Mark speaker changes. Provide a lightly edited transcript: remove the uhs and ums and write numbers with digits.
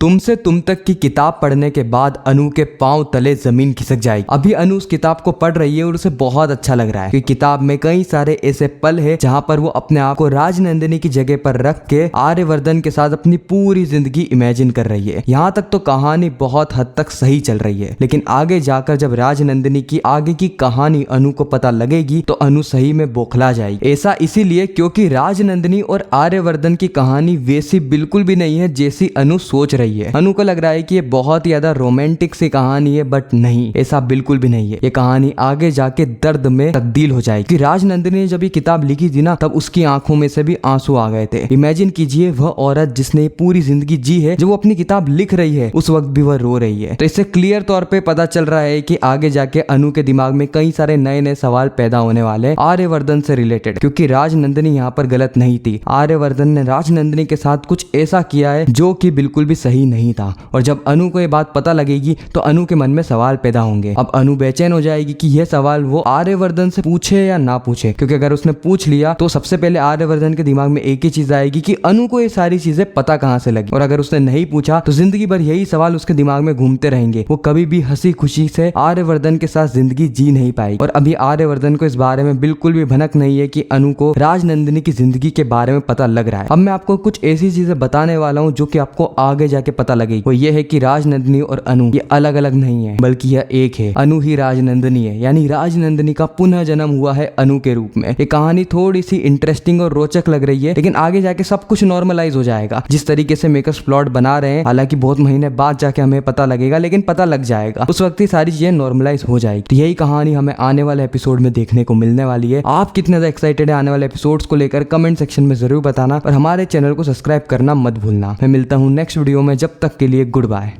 Speaker 1: तुमसे तुम तक की किताब पढ़ने के बाद अनु के पांव तले जमीन खिसक जाएगी। अभी अनु उस किताब को पढ़ रही है और उसे बहुत अच्छा लग रहा है क्योंकि किताब में कई सारे ऐसे पल है जहाँ पर वो अपने आप को राजनंदिनी की जगह पर रख के आर्यवर्धन के साथ अपनी पूरी जिंदगी इमेजिन कर रही है। यहाँ तक तो कहानी बहुत हद तक सही चल रही है, लेकिन आगे जाकर जब राजनंदिनी की आगे की कहानी अनु को पता लगेगी तो अनु सही में बौखला जाएगी। ऐसा इसीलिए क्योंकि राजनंदिनी और आर्यवर्धन की कहानी वैसी बिल्कुल भी नहीं है जैसी अनु सोच रही है। अनु को लग रहा है कि ये बहुत ही ज्यादा रोमांटिक सी कहानी है, बट नहीं, ऐसा बिल्कुल भी नहीं है। ये कहानी आगे जाके दर्द में तब्दील हो जाएगी। राजनंदिनी ने जब ये किताब लिखी थी ना, तब उसकी आंखों में से भी आंसू आ गए थे। इमेजिन कीजिए वह औरत जिसने पूरी जिंदगी जी है, जो वो अपनी किताब लिख रही है, उस वक्त भी वह रो रही है। तो इससे क्लियर तौर पे पता चल रहा है कि आगे जाके अनु के दिमाग में कई सारे नए नए सवाल पैदा होने वाले आर्यवर्धन से रिलेटेड, क्योंकि राजनंदिनी यहाँ पर गलत नहीं थी। आर्यवर्धन ने राजनंदिनी के साथ कुछ ऐसा किया है जो कि बिल्कुल भी सही नहीं था, और जब अनु को ये बात पता लगेगी तो अनु के मन में सवाल पैदा होंगे। अब अनु बेचैन हो जाएगी कि यह सवाल वो आर्यवर्धन से पूछे या ना पूछे, क्योंकि अगर उसने पूछ लिया तो सबसे पहले आर्यवर्धन के दिमाग में एक ही चीज आएगी कि अनु को ये सारी चीजें पता कहां से लगी, और अगर उसने नहीं पूछा तो जिंदगी भर यही सवाल उसके दिमाग में घूमते रहेंगे। वो कभी भी हंसी खुशी से आर्यवर्धन के साथ जिंदगी जी नहीं पाएगी। और अभी आर्यवर्धन को इस बारे में बिल्कुल भी भनक नहीं है कि अनु को राजनंदिनी की जिंदगी के बारे में पता लग रहा है। अब मैं आपको कुछ ऐसी चीजें बताने वाला हूँ जो कि आपको आगे जाके पता लगेगी। वो ये है कि राजनंदिनी और अनु ये अलग अलग नहीं है, बल्कि यह एक है। अनु ही राजनंदिनी है, यानी राजनंदिनी का पुनः जन्म हुआ है अनु के रूप में। ये कहानी थोड़ी सी इंटरेस्टिंग और रोचक लग रही है, लेकिन आगे जाके सब कुछ नॉर्मलाइज हो जाएगा। जिस तरीके से मेकर्स प्लॉट बना रहे हैं, हालांकि बहुत महीने बाद जाके हमें पता लगेगा, लेकिन पता लग जाएगा। उस वक्त ही सारी चीजें नॉर्मलाइज हो जाएगी। तो यही कहानी हमें आने वाले एपिसोड में देखने को मिलने वाली है। आप कितने ज्यादा एक्साइटेड है आने वाले एपिसोड्स को लेकर, कमेंट सेक्शन में जरूर बताना, और हमारे चैनल को सब्सक्राइब करना मत भूलना। मैं मिलता हूँ नेक्स्ट वीडियो में, जब तक के लिए गुड बाय।